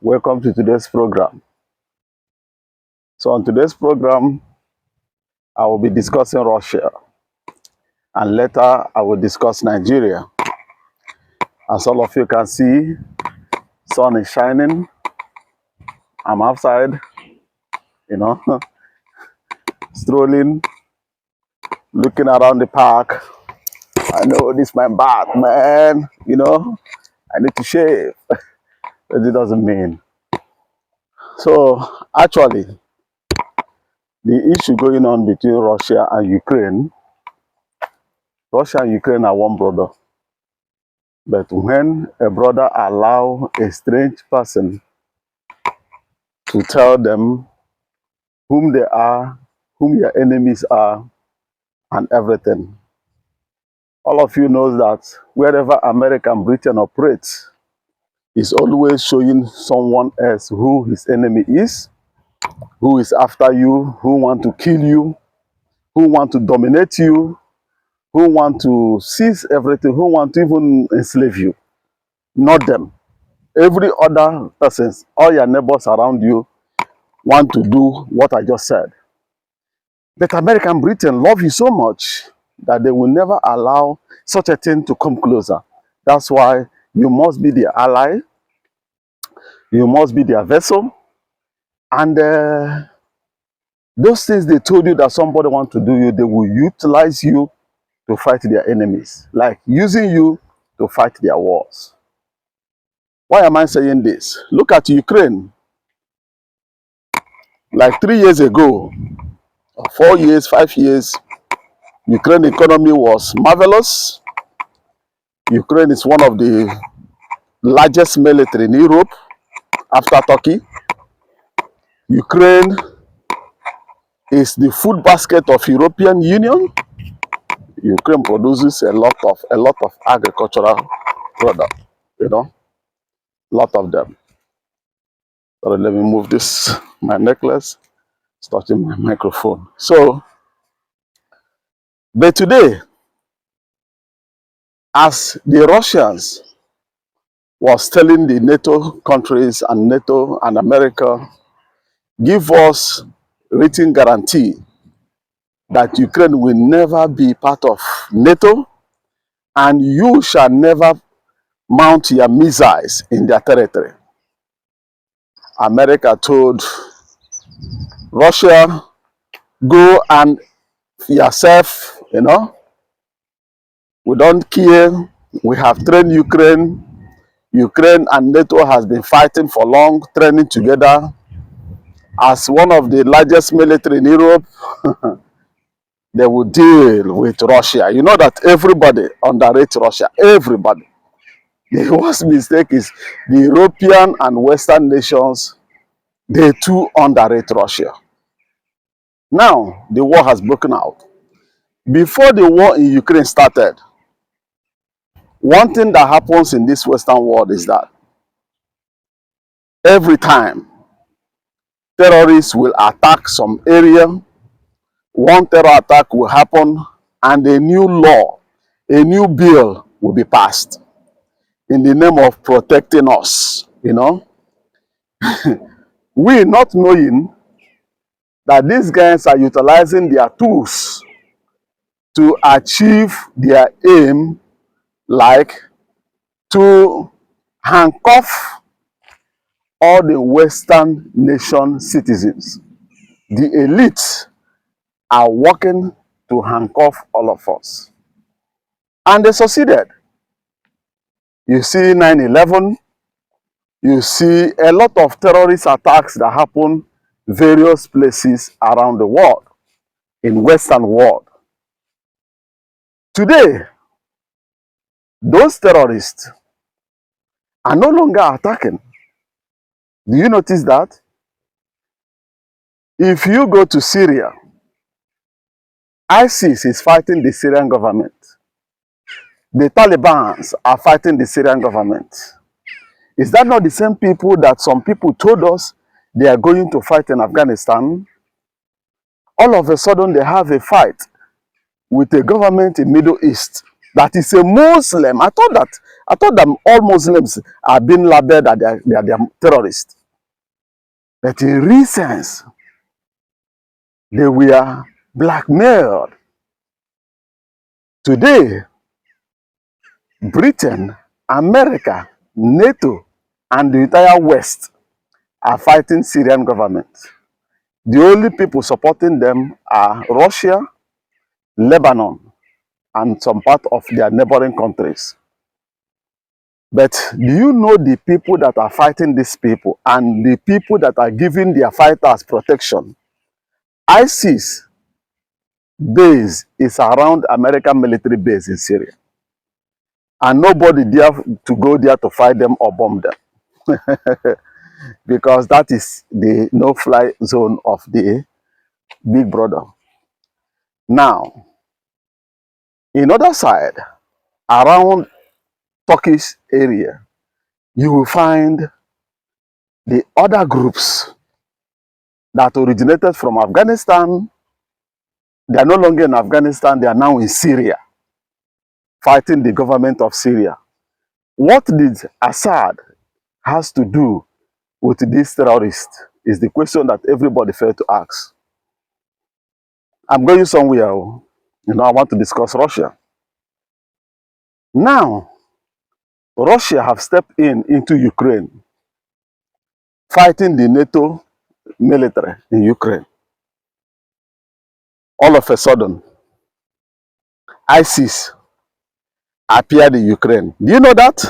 Welcome to today's program. So on today's program, I will be discussing Russia, and later I will discuss Nigeria. As all of you can see, sun is shining. I'm outside, you know, strolling, looking around the park. I know this is my bath, man. I need to shave. But it doesn't mean. So actually, the issue going on between Russia and Ukraine are one brother. But when a brother allow a strange person to tell them whom they are, whom your enemies are, and everything, all of you knows that wherever America and Britain operates, is always showing someone else who his enemy is, who is after you, who want to kill you, who want to dominate you, who want to seize everything, who want to even enslave you. Not them. Every other person, all your neighbors around you, want to do what I just said. But America and Britain love you so much that they will never allow such a thing to come closer. That's why you must be their ally, you must be their vessel, and those things they told you that somebody want to do you, they will utilize you to fight their enemies, like using you to fight their wars. Why am I saying this? Look at Ukraine. Like 3 years ago, or 4 years, 5 years, Ukraine economy was marvelous. Ukraine is one of the largest military in Europe after Turkey. Ukraine is the food basket of European Union. Ukraine produces a lot of agricultural product, lot of them. Sorry, let me move this, my necklace, it's touching my microphone. So, but today, as the Russians was telling the NATO countries and NATO and America, give us written guarantee that Ukraine will never be part of NATO and you shall never mount your missiles in their territory. America told Russia, go and yourself, we don't care. We have trained Ukraine. Ukraine and NATO has been fighting for long, training together. As one of the largest military in Europe, they will deal with Russia. You know that everybody underrates Russia. Everybody. The worst mistake is the European and Western nations, they too underrate Russia. Now, the war has broken out. Before the war in Ukraine started, one thing that happens in this Western world is that every time terrorists will attack some area, one terror attack will happen and a new law, a new bill will be passed in the name of protecting us, We not knowing that these guys are utilizing their tools to achieve their aim, like to handcuff all the Western nation citizens. The elites are working to handcuff all of us. And they succeeded. You see 9/11, you see a lot of terrorist attacks that happen various places around the world, in Western world. Today, those terrorists are no longer attacking. Do you notice that? If you go to Syria, ISIS is fighting the Syrian government. The Taliban are fighting the Syrian government. Is that not the same people that some people told us they are going to fight in Afghanistan? All of a sudden, they have a fight with a government in Middle East. that is a Muslim. I thought that all Muslims are being labeled that they are terrorists. But in recent, they were blackmailed. Today, Britain, America, NATO, and the entire West are fighting Syrian government. The only people supporting them are Russia, Lebanon, and some part of their neighboring countries. But do you know the people that are fighting these people and the people that are giving their fighters protection? ISIS base is around American military base in Syria. And nobody dare to go there to fight them or bomb them. Because that is the no-fly zone of the big brother. Now, in other side, around Turkish area, you will find the other groups that originated from Afghanistan. They are no longer in Afghanistan, they are now in Syria, fighting the government of Syria. What did Assad has to do with these terrorists is the question that everybody failed to ask. I'm going somewhere, I want to discuss Russia. Now, Russia have stepped into Ukraine, fighting the NATO military in Ukraine. All of a sudden, ISIS appeared in Ukraine. Do you know that?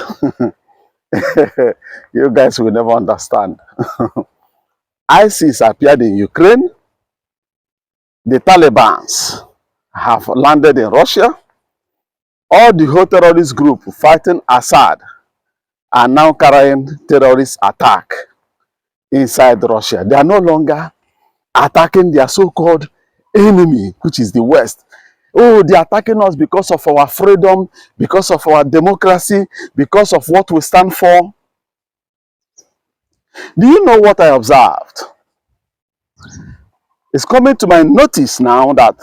You guys will never understand. ISIS appeared in Ukraine. The Taliban have landed in Russia. All the whole terrorist group fighting Assad are now carrying terrorist attack inside Russia. They are no longer attacking their so-called enemy, which is the West. Oh, they are attacking us because of our freedom, because of our democracy, because of what we stand for. Do you know what I observed? It's coming to my notice now that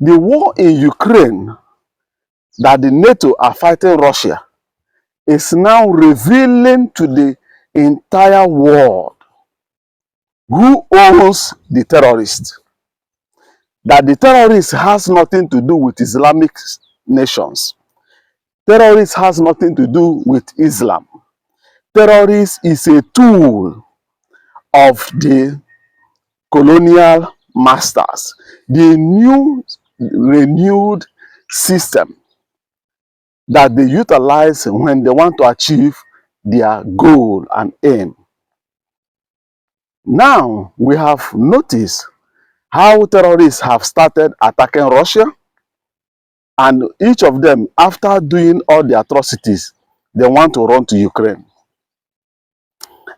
the war in Ukraine that the NATO are fighting Russia is now revealing to the entire world who owns the terrorists. That the terrorist has nothing to do with Islamic nations. Terrorist has nothing to do with Islam. Terrorist is a tool of the colonial masters. The new renewed system that they utilize when they want to achieve their goal and aim. Now we have noticed how terrorists have started attacking Russia, and each of them, after doing all the atrocities, they want to run to Ukraine.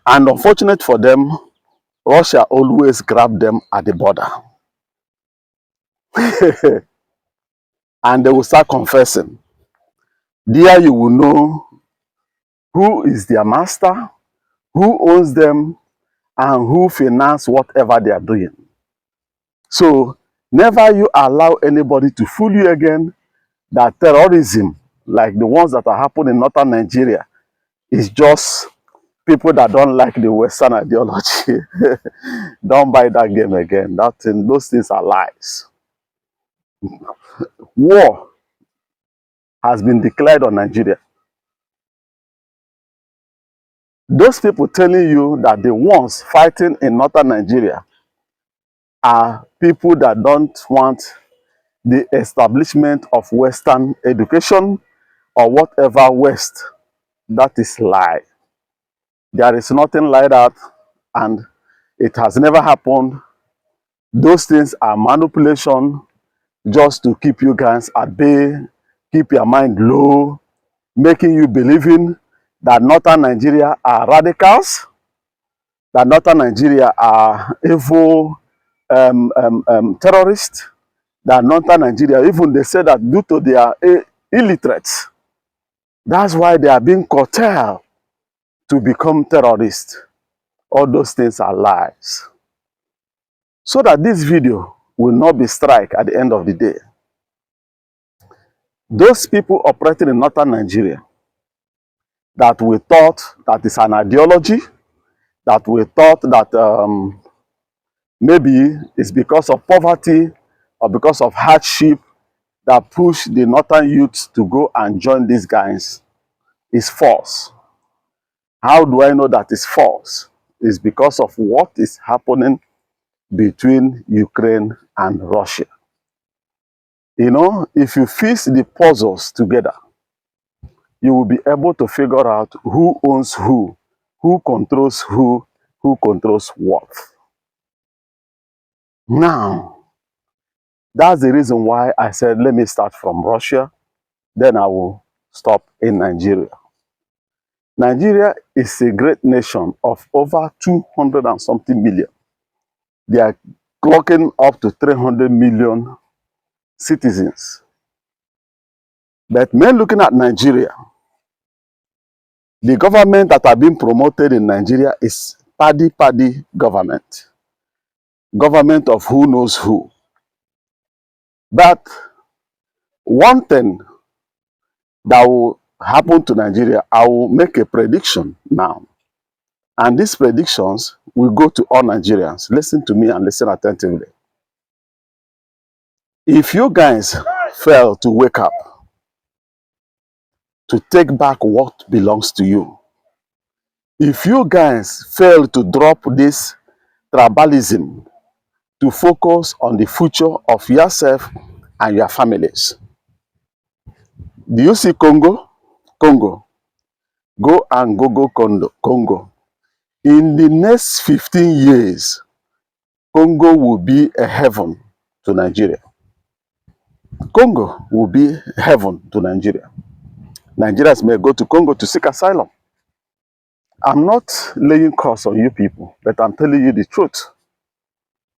And unfortunate for them, Russia always grab them at the border. And they will start confessing. There you will know who is their master, who owns them, and who finance whatever they are doing. So never you allow anybody to fool you again that terrorism, like the ones that are happening in northern Nigeria, is just people that don't like the Western ideology. Don't buy that game again. Those things are lies. War has been declared on Nigeria. Those people telling you that the ones fighting in northern Nigeria are people that don't want the establishment of Western education or whatever West, that is lie. There is nothing like that, and it has never happened. Those things are manipulation just to keep you guys at bay, keep your mind low, making you believing that northern Nigeria are radicals, that northern Nigeria are evil terrorists, that northern Nigeria, even they say that due to their illiterates, that's why they are being curtailed to become terrorists. All those things are lies. So that this video will not be strike at the end of the day. Those people operating in northern Nigeria that we thought that is an ideology, that we thought that maybe it's because of poverty or because of hardship that push the northern youths to go and join these guys is false. How do I know that it's false? It's because of what is happening between Ukraine and Russia. You know, if you piece the puzzles together, you will be able to figure out who owns who controls who controls what. Now, that's the reason why I said, let me start from Russia, then I will stop in Nigeria. Nigeria is a great nation of over 200 and something million. They are clocking up to 300 million citizens. But men looking at Nigeria, the government that are being promoted in Nigeria is paddy government. Government of who knows who. But one thing that will happen to Nigeria, I will make a prediction now. And these predictions will go to all Nigerians. Listen to me and listen attentively. If you guys fail to wake up, to take back what belongs to you, if you guys fail to drop this tribalism to focus on the future of yourself and your families. Do you see Congo? Congo. Go and Google Congo. In the next 15 years, Congo will be a heaven to Nigeria. Congo will be heaven to Nigeria. Nigerians may go to Congo to seek asylum. I'm not laying curse on you people, but I'm telling you the truth,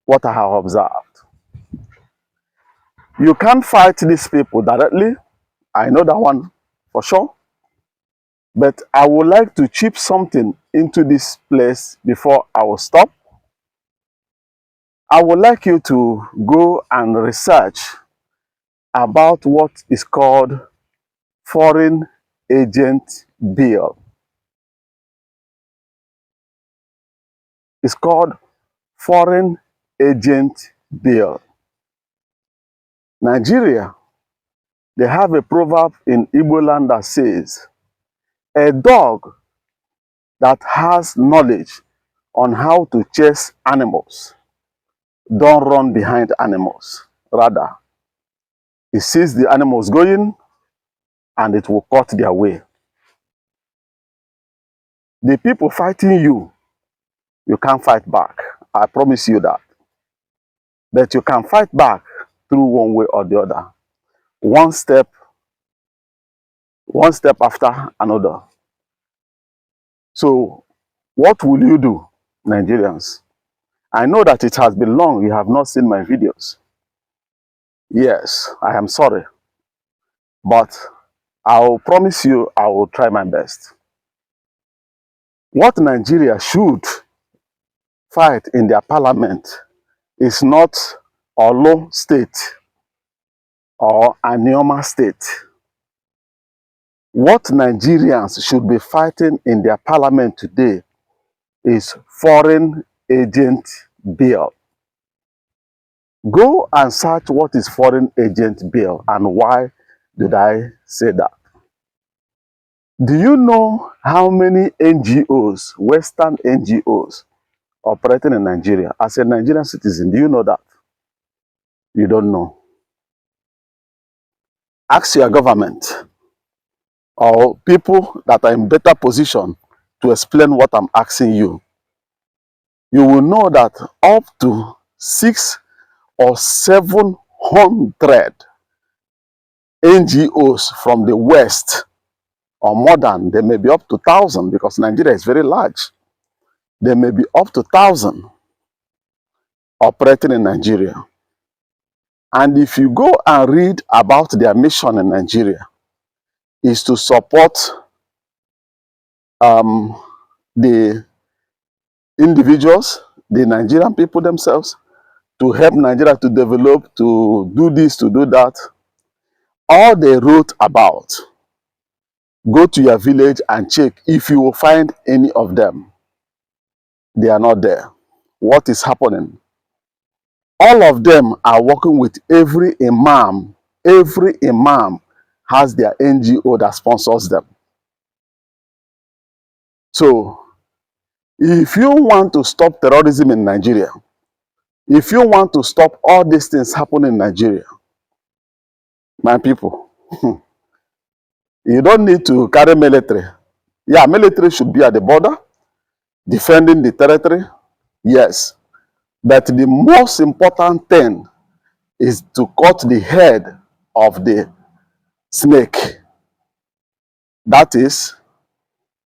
what I have observed. You can't fight these people directly. I know that one for sure. But I would like to chip something into this place before I will stop. I would like you to go and research about what is called Foreign Agent Bill. It's called Foreign Agent Bill. Nigeria, they have a proverb in Igbo land that says, a dog that has knowledge on how to chase animals don't run behind animals. Rather, it sees the animals going and it will cut their way. The people fighting you, you can't fight back. I promise you that. But you can fight back through one way or the other. One step after another. So, what will you do, Nigerians? I know that it has been long, you have not seen my videos. Yes, I am sorry. But I'll promise you I will try my best. What Nigeria should fight in their parliament is not Olo State or Anioma State. What Nigerians should be fighting in their parliament today is Foreign Agent Bill. Go and search what is Foreign Agent Bill and why did I say that. Do you know how many NGOs, Western NGOs, operating in Nigeria? As a Nigerian citizen, do you know that? You don't know. Ask your government or people that are in better position to explain what I'm asking you. You will know that up to 600 or 700 NGOs from the West, or more than, they may be up to 1,000 because Nigeria is very large. They may be up to 1,000 operating in Nigeria. And if you go and read about their mission in Nigeria, is to support the individuals, the Nigerian people themselves, to help Nigeria to develop, to do this, to do that. All they wrote about, go to your village and check if you will find any of them. They are not there. What is happening? All of them are working with every imam. Every imam has their NGO that sponsors them. So, if you want to stop terrorism in Nigeria, if you want to stop all these things happening in Nigeria, my people, you don't need to carry military. Yeah, military should be at the border, defending the territory, yes. But the most important thing is to cut the head of the snake. That is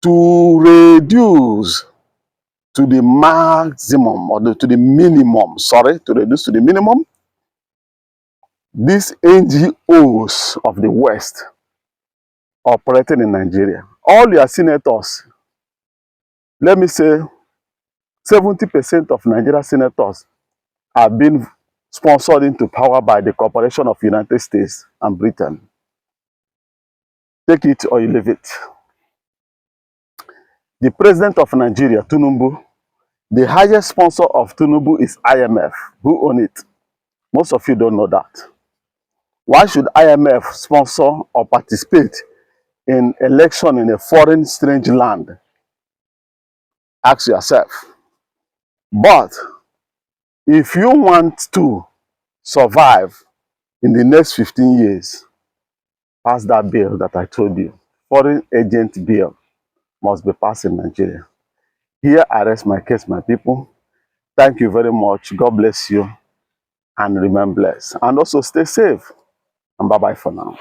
to reduce to the maximum, or to the minimum, sorry, to reduce to the minimum, these NGOs of the West operating in Nigeria. All your senators, let me say 70% of Nigeria senators have been sponsored into power by the Corporation of United States and Britain. Take it or you leave it. The president of Nigeria, Tinubu, the highest sponsor of Tinubu is IMF. Who own it? Most of you don't know that. Why should IMF sponsor or participate in election in a foreign, strange land? Ask yourself. But if you want to survive in the next 15 years, pass that bill that I told you. Foreign agent bill must be passed in Nigeria. Here I rest my case, my people. Thank you very much. God bless you and remain blessed. And also stay safe. And bye-bye for now.